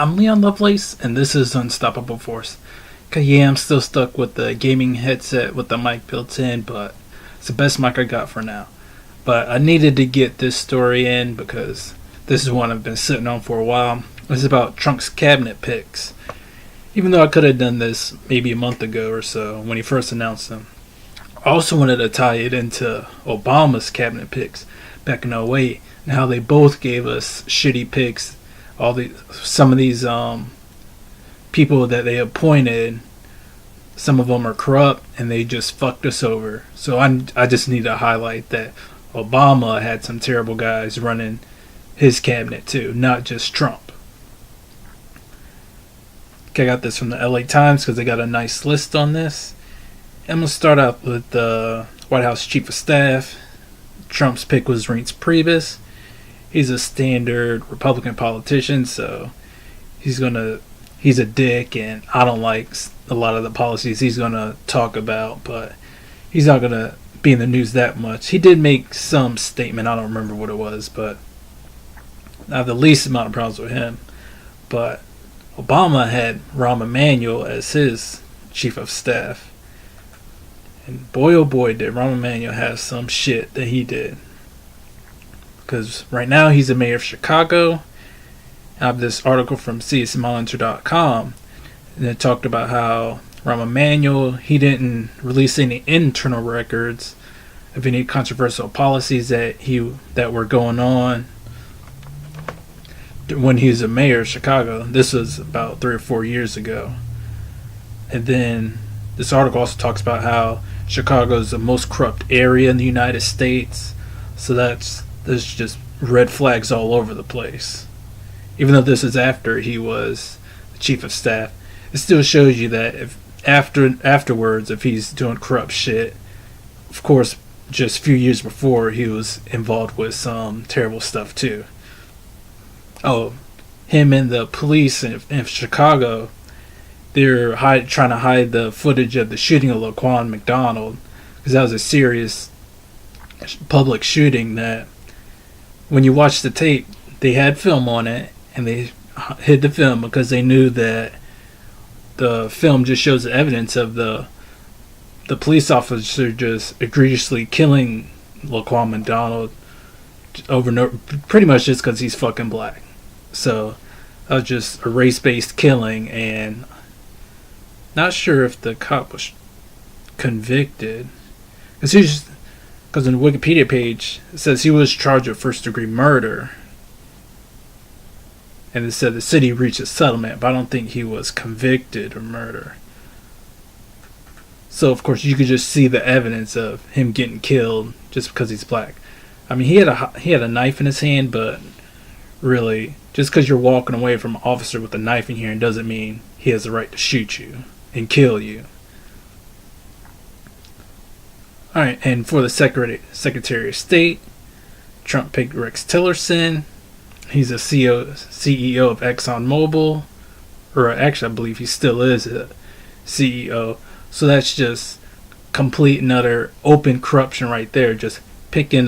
I'm Leon Lovelace, and this is Unstoppable Force. Okay, yeah, I'm still stuck with the gaming headset with the mic built in, but it's the best mic I got for now. But I needed to get this story in because this is one I've been sitting on for a while. It's about Trump's cabinet picks. Even though I could have done this maybe a month ago or so when he first announced them. I also wanted to tie it into Obama's cabinet picks back in '08 and how they both gave us shitty picks. Some of these people that they appointed, some of them are corrupt and they just fucked us over. So I just need to highlight that Obama had some terrible guys running his cabinet too, not just Trump. Okay, I got this from the LA Times because they got a nice list on this. I'm going to start out with the White House Chief of Staff. Trump's pick was Reince Priebus. He's a standard Republican politician, so he's a dick, and I don't like a lot of the policies he's going to talk about, but he's not going to be in the news that much. He did make some statement, I don't remember what it was, but I have the least amount of problems with him. But Obama had Rahm Emanuel as his chief of staff. And boy oh boy did Rahm Emanuel have some shit that he did. Because right now he's the mayor of Chicago. I have this article from csmonitor.com, and it talked about how Rahm Emanuel, he didn't release any internal records of any controversial policies that were going on when he was the mayor of Chicago. This was about 3 or 4 years ago. And then this article also talks about how Chicago is the most corrupt area in the United States. So there's just red flags all over the place. Even though this is after he was the chief of staff, it still shows you that if afterwards, if he's doing corrupt shit, of course, just a few years before he was involved with some terrible stuff too. Oh, him and the police in Chicago, they're trying to hide the footage of the shooting of Laquan McDonald, because that was a serious public shooting that when you watch the tape, they had film on it, and they hid the film because they knew that the film just shows the evidence of the police officer just egregiously killing Laquan McDonald over and over, pretty much just because he's fucking black. So that was just a race-based killing, and not sure if the cop was convicted. Because on the Wikipedia page, it says he was charged with first-degree murder. And it said the city reached a settlement, but I don't think he was convicted of murder. So, of course, you could just see the evidence of him getting killed just because he's black. I mean, he had a knife in his hand, but really, just because you're walking away from an officer with a knife in your hand doesn't mean he has the right to shoot you and kill you. Alright, and for the Secretary of State, Trump picked Rex Tillerson. He's a CEO of ExxonMobil. Or actually, I believe he still is a CEO. So that's just complete and utter open corruption right there. Just picking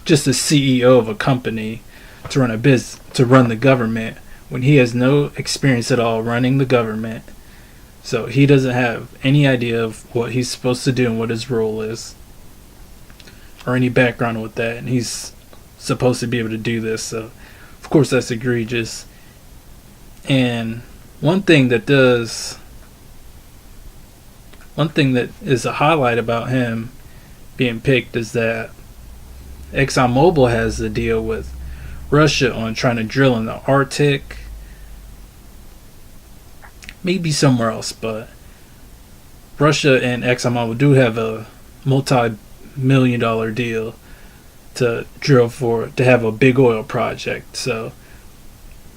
just a CEO of a company to run a business, to run the government, when he has no experience at all running the government. So he doesn't have any idea of what he's supposed to do and what his role is, or any background with that, and he's supposed to be able to do this. So of course that's egregious. And one thing that is a highlight about him being picked is that ExxonMobil has a deal with Russia on trying to drill in the Arctic. Maybe somewhere else, but Russia and ExxonMobil do have a multi-million-dollar deal to have a big oil project. So,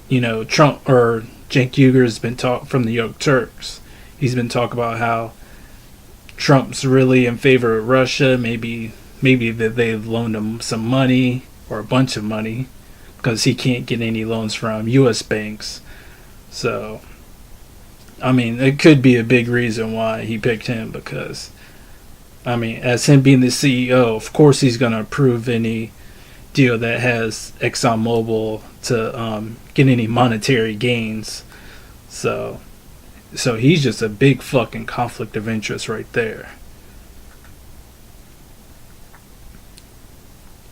Trump or Cenk Uygur has been from the Young Turks. He's been talking about how Trump's really in favor of Russia. Maybe that they've loaned him some money or a bunch of money because he can't get any loans from U.S. banks. So, I mean, it could be a big reason why he picked him because, I mean, as him being the CEO, of course he's going to approve any deal that has ExxonMobil to get any monetary gains. So he's just a big fucking conflict of interest right there.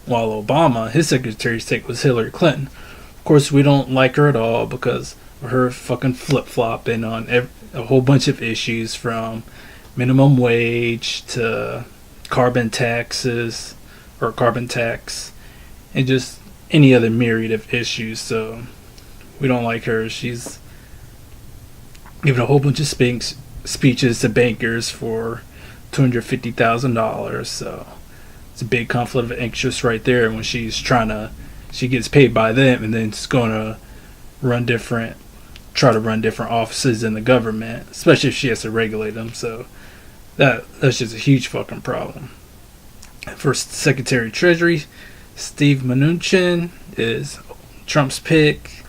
While Obama, his Secretary of State was Hillary Clinton. Of course, we don't like her at all because of her fucking flip-flopping on a whole bunch of issues, from minimum wage to carbon taxes or carbon tax, and just any other myriad of issues. So we don't like her. She's giving a whole bunch of speeches to bankers for $250,000. So it's a big conflict of interest right there. When she gets paid by them, and then it's going to try to run different offices in the government, especially if she has to regulate them. So that's just a huge fucking problem. First Secretary of Treasury, Steve Mnuchin, is Trump's pick.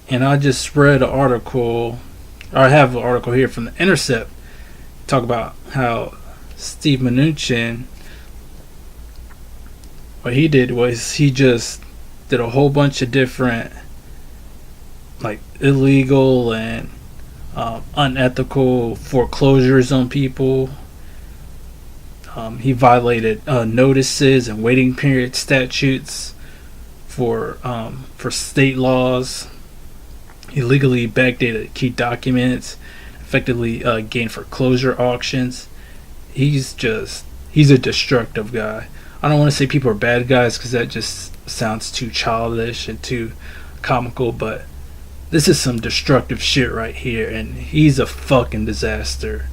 And I just read an article, or I have an article here from The Intercept, talk about how Steve Mnuchin, what he did was he just did a whole bunch of different, like, illegal and unethical foreclosures on people. He violated notices and waiting period statutes for state laws. Illegally backdated key documents. Effectively gained foreclosure auctions. He's a destructive guy. I don't want to say people are bad guys because that just sounds too childish and too comical, but this is some destructive shit right here, and he's a fucking disaster.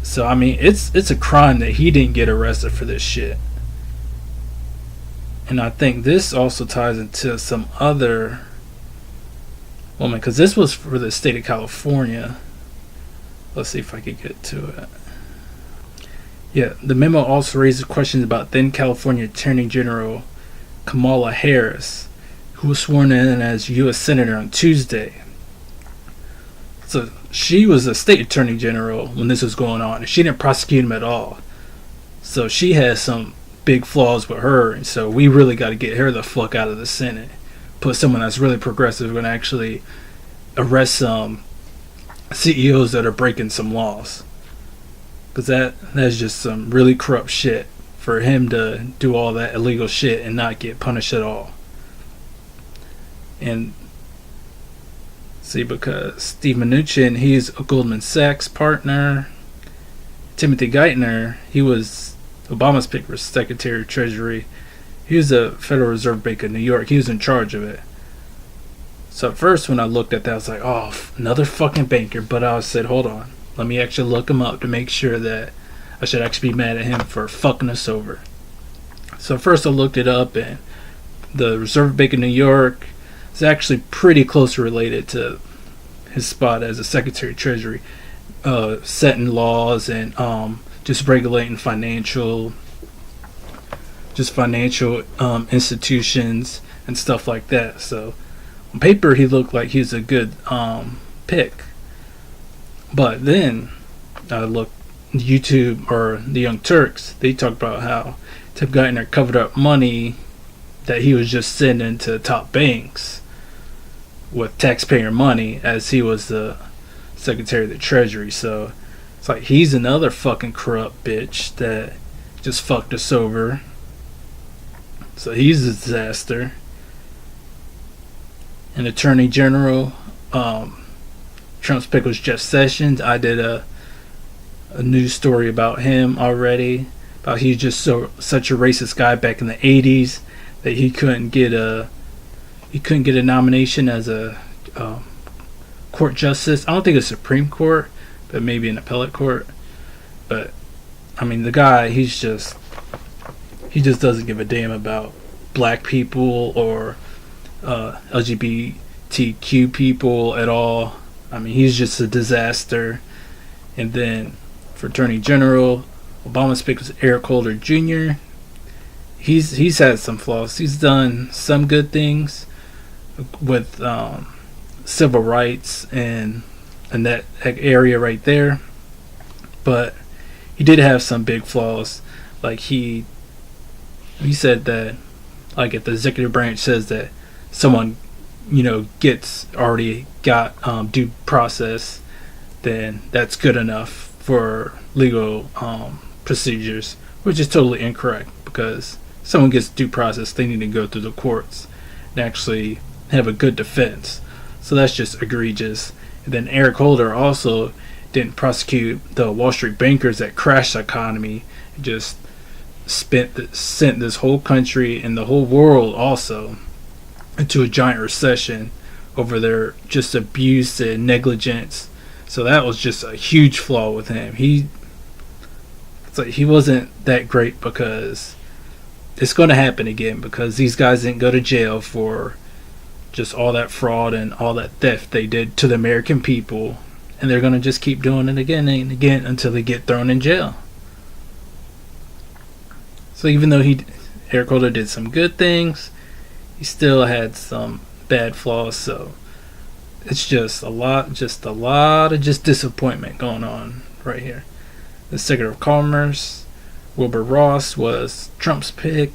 So I mean, it's a crime that he didn't get arrested for this shit. And I think this also ties into some other woman, because this was for the state of California. Let's see if I can get to it. Yeah, the memo also raises questions about then California Attorney General Kamala Harris, who was sworn in as U.S. Senator on Tuesday. So she was a state attorney general when this was going on, and she didn't prosecute him at all. So she has some big flaws with her, and so we really got to get her the fuck out of the Senate. Put someone that's really progressive and actually arrest some CEOs that are breaking some laws. Because that's just some really corrupt shit for him to do all that illegal shit and not get punished at all. And see, because Steve Mnuchin, he's a Goldman Sachs partner. Timothy Geithner, he was Obama's pick for Secretary of Treasury. He was the Federal Reserve Bank of New York. He was in charge of it. So at first when I looked at that, I was like, oh, another fucking banker. But I said, hold on. Let me actually look him up to make sure that I should actually be mad at him for fucking us over. So first I looked it up, and the Reserve Bank of New York is actually pretty close related to his spot as a Secretary of Treasury, setting laws and just regulating financial institutions and stuff like that. So on paper he looked like he's a good pick. But then I looked YouTube, or the Young Turks, they talked about how Tim Geithner covered up money that he was just sending to top banks with taxpayer money as he was the Secretary of the Treasury. So it's like he's another fucking corrupt bitch that just fucked us over. So he's a disaster. An Attorney General, Trump's pick was Jeff Sessions. I did a news story about him already, about he's just such a racist guy back in the 80s that he couldn't get a nomination as a court justice. I don't think it's Supreme Court, but maybe an appellate court. But I mean, the guy, he just doesn't give a damn about black people or LGBTQ people at all. I mean, he's just a disaster. And then for Attorney General, Obama's pick was Eric Holder Jr. He's had some flaws. He's done some good things with civil rights and that area right there, but he did have some big flaws. Like he He said that, like, if the executive branch says that someone, gets already got due process, then that's good enough for legal procedures, which is totally incorrect, because someone gets due process, they need to go through the courts and actually have a good defense. So that's just egregious. And then Eric Holder also didn't prosecute the Wall Street bankers that crashed the economy, just sent this whole country and the whole world also into a giant recession over their just abuse and negligence. So that was just a huge flaw with him. It's like he wasn't that great, because it's going to happen again, because these guys didn't go to jail for just all that fraud and all that theft they did to the American people, and they're going to just keep doing it again and again until they get thrown in jail. So even though Eric Holder did some good things, he still had some bad flaws. So it's just a lot of disappointment going on right here. The Secretary of Commerce, Wilbur Ross, was Trump's pick.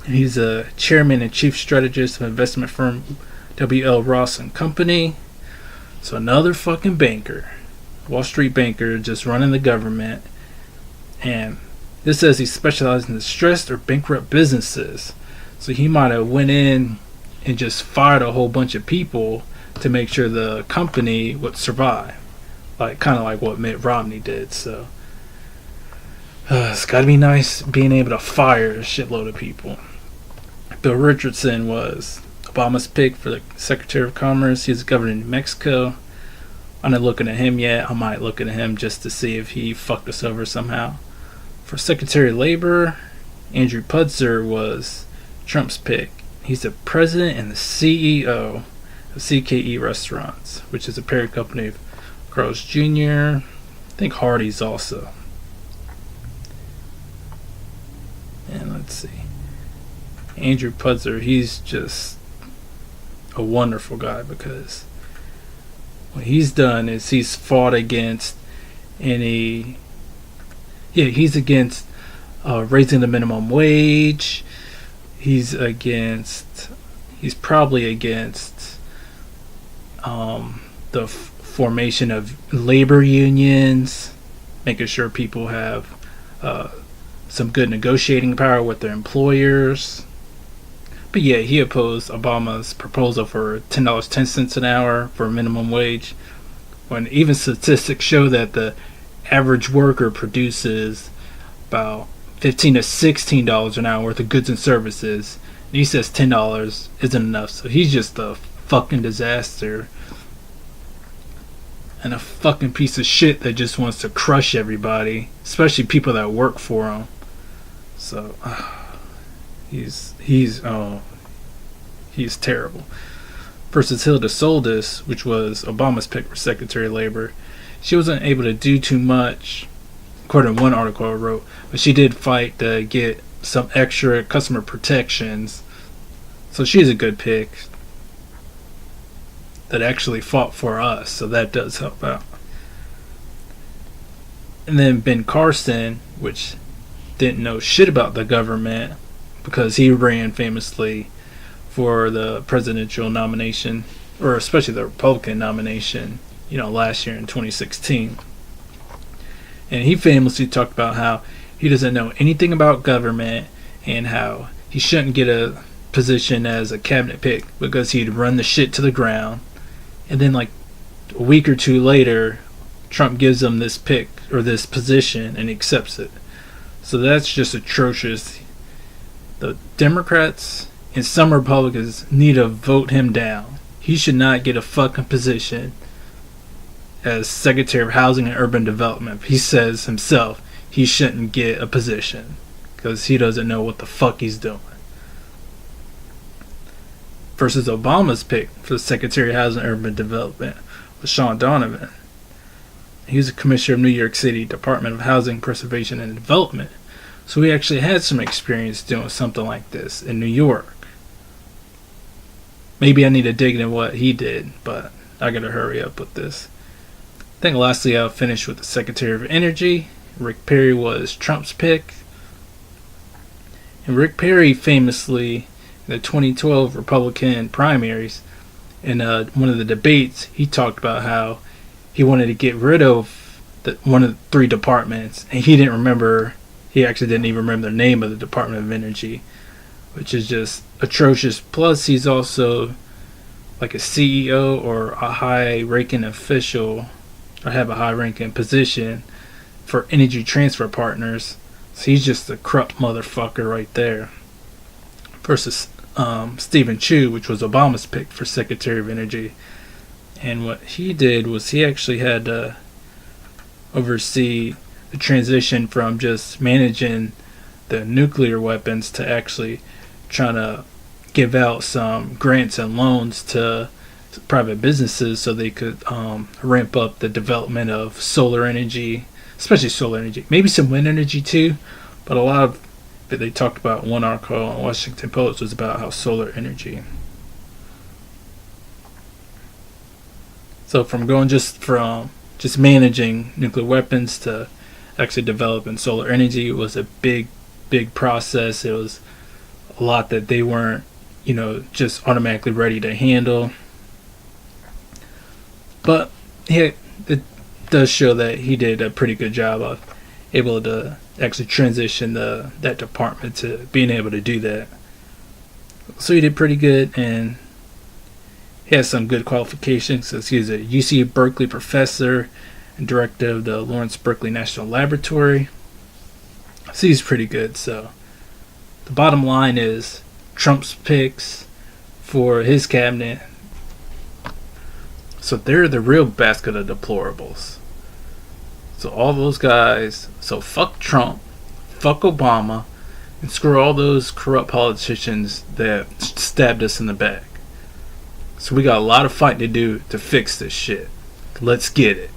He's a chairman and chief strategist of investment firm W.L. Ross and Company. So another fucking banker, Wall Street banker, just running the government. And this says he specializes in distressed or bankrupt businesses. So he might have went in and just fired a whole bunch of people to make sure the company would survive, kind of like what Mitt Romney did. So it's got to be nice being able to fire a shitload of people. Bill Richardson was Obama's pick for the Secretary of Commerce. He's governor in New Mexico. I'm not looking at him yet. I might look at him just to see if he fucked us over somehow. For Secretary of Labor, Andrew Putzer was Trump's pick. He's the president and the CEO of CKE Restaurants, which is a parent company of Carl's Jr. I think Hardee's also. And let's see. Andrew Putzer, he's just a wonderful guy, because what he's done is he's fought against he's against raising the minimum wage. He's probably against the formation of labor unions, making sure people have some good negotiating power with their employers. But yeah, he opposed Obama's proposal for $10.10 an hour for minimum wage, when even statistics show that the average worker produces about $15 to $16 an hour worth of goods and services. And he says $10 isn't enough. So he's just a fucking disaster and a fucking piece of shit that just wants to crush everybody, especially people that work for him. So he's terrible. Versus Hilda Soldis, which was Obama's pick for Secretary of Labor. She wasn't able to do too much, according to one article I wrote, but she did fight to get some extra customer protections. So she's a good pick that actually fought for us, so that does help out. And then Ben Carson, which didn't know shit about the government, because he ran famously for the presidential nomination, or especially the Republican nomination, last year in 2016. And he famously talked about how he doesn't know anything about government and how he shouldn't get a position as a cabinet pick because he'd run the shit to the ground. And then like a week or two later, Trump gives him this pick or this position and he accepts it. So that's just atrocious. The Democrats and some Republicans need to vote him down. He should not get a fucking position as Secretary of Housing and Urban Development. He says himself he shouldn't get a position because he doesn't know what the fuck he's doing. Versus Obama's pick for the Secretary of Housing and Urban Development was Sean Donovan. He was a commissioner of New York City Department of Housing, Preservation, and Development. So he actually had some experience doing something like this in New York. Maybe I need to dig into what he did, but I gotta hurry up with this. I think lastly I'll finish with the Secretary of Energy. Rick Perry was Trump's pick. And Rick Perry famously, in the 2012 Republican primaries, in one of the debates, he talked about how he wanted to get rid of one of the three departments, and he actually didn't even remember the name of the Department of Energy, which is just atrocious. Plus, he's also like a CEO or a high-ranking official, or have a high-ranking position for Energy Transfer Partners. So he's just a corrupt motherfucker right there. Versus Stephen Chu, which was Obama's pick for Secretary of Energy. And what he did was he actually had to oversee the transition from just managing the nuclear weapons to actually trying to give out some grants and loans to private businesses so they could ramp up the development of solar energy, especially solar energy, maybe some wind energy too, but a lot of it they talked about in one article on Washington Post was about how solar energy. So from just managing nuclear weapons to actually developing solar energy was a big process. It was a lot that they weren't, just automatically ready to handle. But it does show that he did a pretty good job of able to actually transition that department to being able to do that. So he did pretty good, and he has some good qualifications. So he's a UC Berkeley professor and director of the Lawrence Berkeley National Laboratory. So he's pretty good. So the bottom line is Trump's picks for his cabinet. So they're the real basket of deplorables. So all those guys, so fuck Trump, fuck Obama, and screw all those corrupt politicians that stabbed us in the back. So we got a lot of fighting to do to fix this shit. Let's get it.